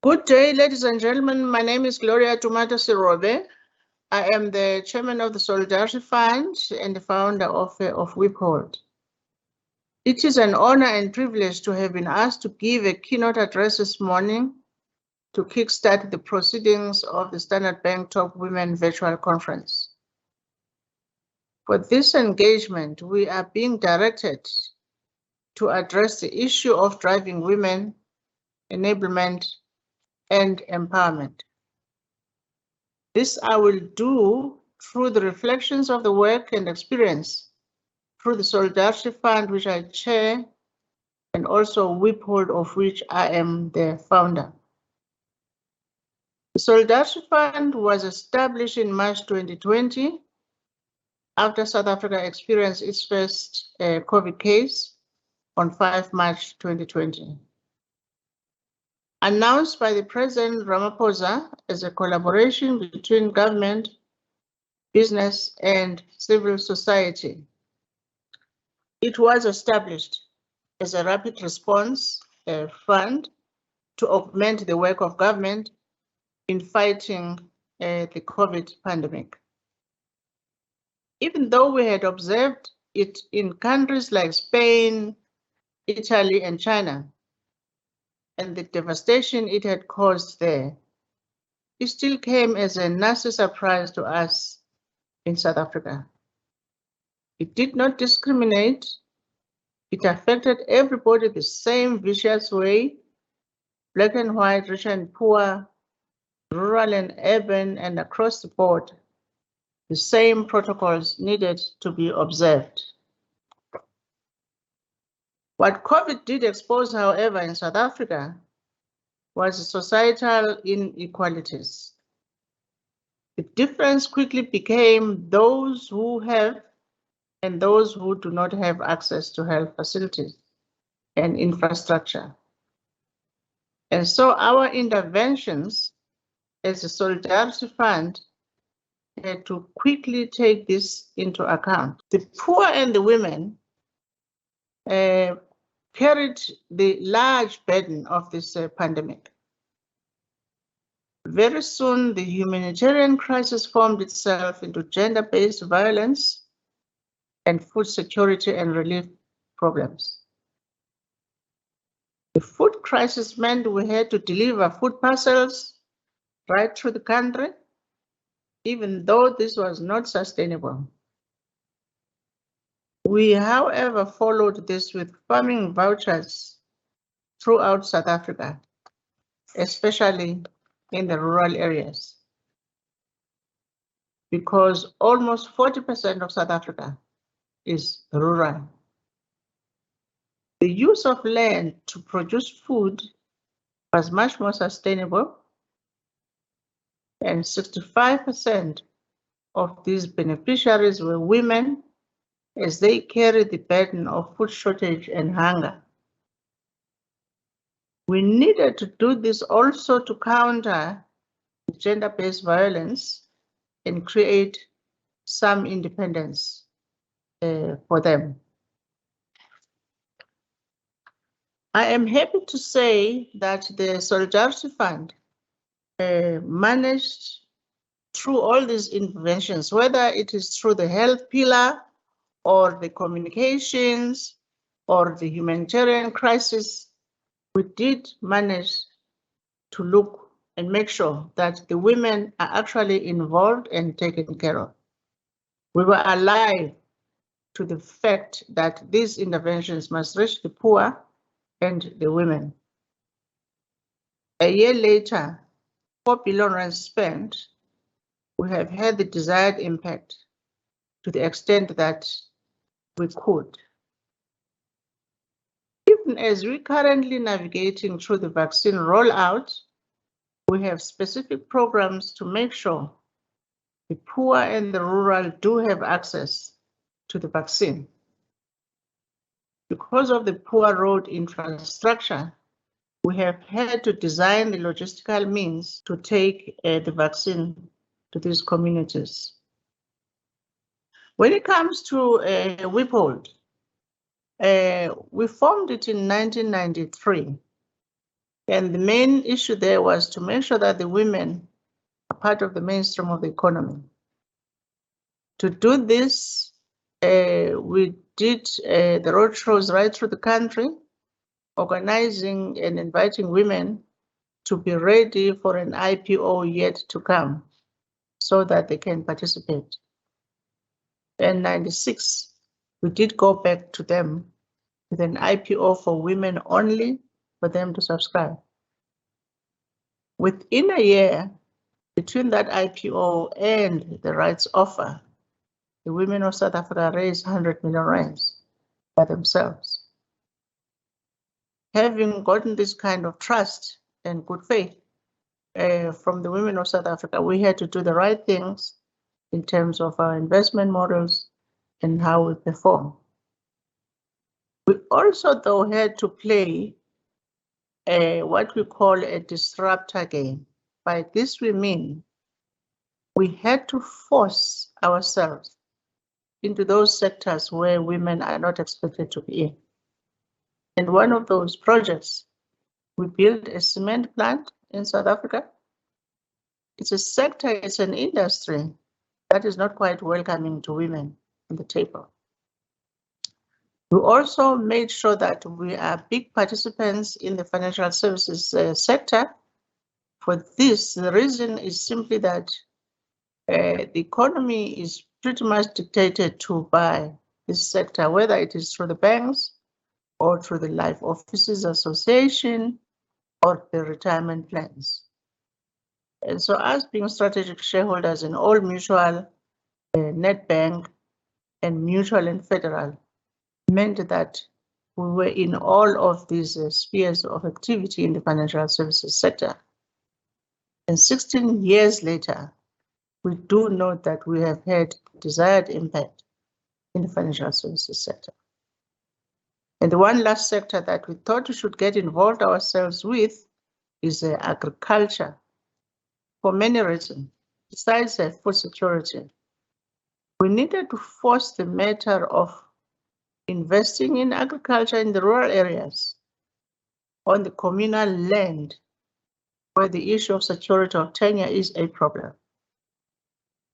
Good day, ladies and gentlemen. My name is Gloria Tomatoe Serobe. I am the chairman of the Solidarity Fund and the founder of WIPHOLD. It is an honor and privilege to have been asked to give a keynote address this morning to kickstart the proceedings of the Standard Bank Top Women Virtual Conference. For this engagement, we are being directed to address the issue of driving women, enablement, and empowerment. This I will do through the reflections of the work and experience through the Solidarity Fund, which I chair, and also WIPHOLD, of which I am the founder. The Solidarity Fund was established in March 2020 after South Africa experienced its first COVID case on 5 March 2020. Announced by the President Ramaphosa as a collaboration between government, business, and civil society. It was established as a rapid response fund to augment the work of government in fighting the COVID pandemic. Even though we had observed it in countries like Spain, Italy, and China, and the devastation it had caused there, it still came as a nasty surprise to us in South Africa. It did not discriminate. It affected everybody the same vicious way, black and white, rich and poor, rural and urban, and across the board. The same protocols needed to be observed. What COVID did expose, however, in South Africa was societal inequalities. The difference quickly became those who have and those who do not have access to health facilities and infrastructure. And so our interventions as a Solidarity Fund had to quickly take this into account. The poor and the women carried the large burden of this pandemic. Very soon, the humanitarian crisis formed itself into gender-based violence and food security and relief problems. The food crisis meant we had to deliver food parcels right through the country, even though this was not sustainable. We, however, followed this with farming vouchers throughout South Africa, especially in the rural areas, because almost 40% of South Africa is rural. The use of land to produce food was much more sustainable, and 65% of these beneficiaries were women, as they carried the burden of food shortage and hunger. We needed to do this also to counter gender-based violence and create some independence for them. I am happy to say that the Solidarity Fund managed through all these interventions, whether it is through the health pillar or the communications or the humanitarian crisis, we did manage to look and make sure that the women are actually involved and taken care of. We were alive to the fact that these interventions must reach the poor and the women. A year later, 4 billion rand spent, we have had the desired impact to the extent that we could. Even as we're currently navigating through the vaccine rollout, we have specific programs to make sure the poor and the rural do have access to the vaccine. Because of the poor road infrastructure, we have had to design the logistical means to take the vaccine to these communities. When it comes to WIPHOLD, we formed it in 1993 And the main issue there was to make sure that the women are part of the mainstream of the economy. To do this, we did the roadshows right through the country, organizing and inviting women to be ready for an IPO yet to come so that they can participate. In '96, we did go back to them with an IPO for women only for them to subscribe. Within a year, between that IPO and the rights offer, the women of South Africa raised 100 million rands by themselves. Having gotten this kind of trust and good faith from the women of South Africa, we had to do the right things in terms of our investment models and how we perform. We also, though, had to play what we call a disruptor game. By this we mean we had to force ourselves into those sectors where women are not expected to be in. And one of those projects, we built a cement plant in South Africa. It's a sector, it's an industry that is not quite welcoming to women on the table. We also made sure that we are big participants in the financial services sector. For this, the reason is simply that the economy is pretty much dictated to by this sector, whether it is through the banks or through the Life Officers Association or the retirement plans. And so us being strategic shareholders in all mutual, Nedbank, and mutual and federal meant that we were in all of these spheres of activity in the financial services sector. And 16 years later, we do note that we have had desired impact in the financial services sector. And the one last sector that we thought we should get involved ourselves with is agriculture, for many reasons. Besides food security, we needed to force the matter of investing in agriculture in the rural areas on the communal land where the issue of security of tenure is a problem.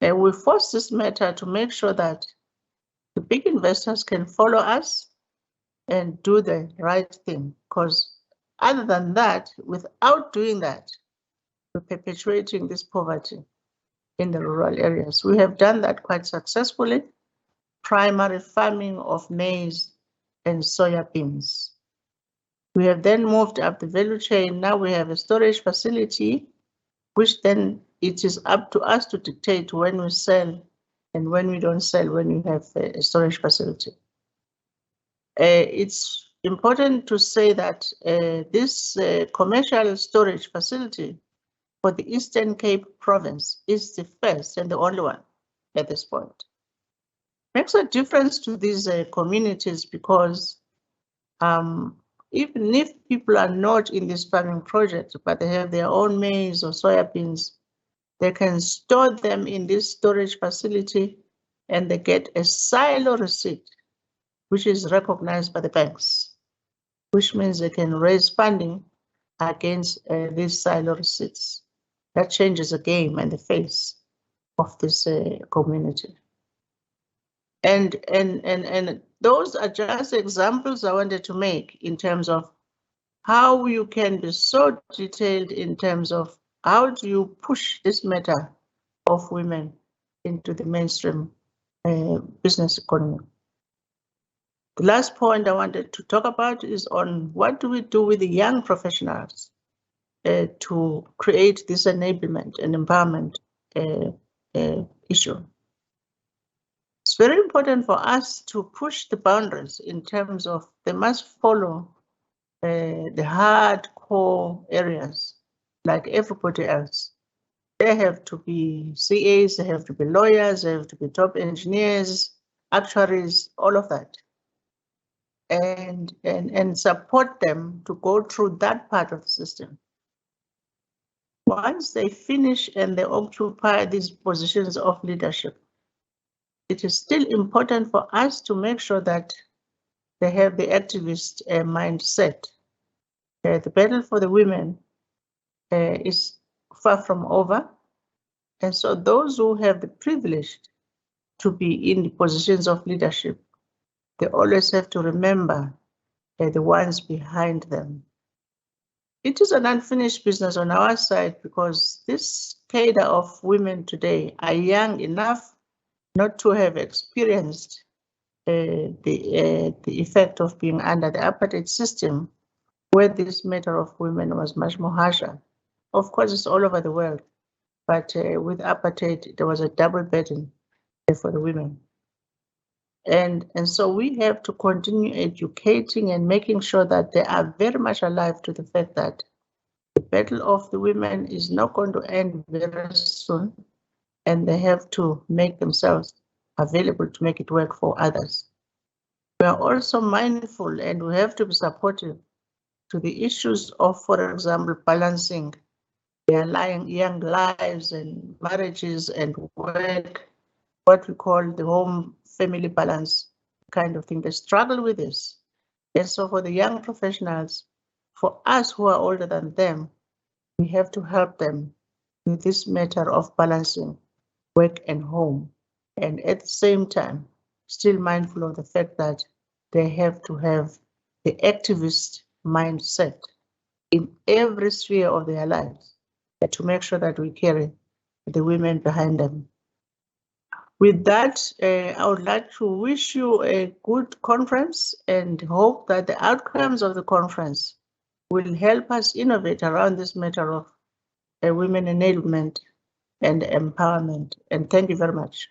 And we forced this matter to make sure that the big investors can follow us and do the right thing, because other than that, without doing that, we're perpetuating this poverty in the rural areas. We have done that quite successfully. Primary farming of maize and soya beans. We have then moved up the value chain. Now we have a storage facility, which then it is up to us to dictate when we sell and when we don't sell when we have a storage facility. It's important to say that this commercial storage facility for the Eastern Cape province is the first and the only one at this point. Makes a difference to these communities because even if people are not in this farming project, but they have their own maize or soya beans, they can store them in this storage facility and they get a silo receipt, which is recognized by the banks, which means they can raise funding against these silo receipts. That changes the game and the face of this community. And those are just examples I wanted to make in terms of how you can be so detailed in terms of how do you push this matter of women into the mainstream business economy. The last point I wanted to talk about is on what do we do with the young professionals to create this enablement and empowerment issue. It's very important for us to push the boundaries in terms of they must follow the hardcore areas like everybody else. They have to be CAs, they have to be lawyers, they have to be top engineers, actuaries, all of that. And support them to go through that part of the system. Once they finish and they occupy these positions of leadership, it is still important for us to make sure that they have the activist mindset The battle for the women is far from over. And so those who have the privilege to be in the positions of leadership, they always have to remember the ones behind them. It is an unfinished business on our side because this cadre of women today are young enough not to have experienced the effect of being under the apartheid system, where this matter of women was much more harsher. Of course, it's all over the world, but with apartheid, there was a double burden for the women. And so we have to continue educating and making sure that they are very much alive to the fact that the battle of the women is not going to end very soon, and they have to make themselves available to make it work for others. We are also mindful, and we have to be supportive to the issues of, for example, balancing their young lives and marriages and work, what we call the home family balance kind of thing. They struggle with this. And so for the young professionals, for us who are older than them, we have to help them with this matter of balancing work and home. And at the same time, still mindful of the fact that they have to have the activist mindset in every sphere of their lives to make sure that we carry the women behind them. With that, I would like to wish you a good conference and hope that the outcomes of the conference will help us innovate around this matter of women enablement and empowerment. And thank you very much.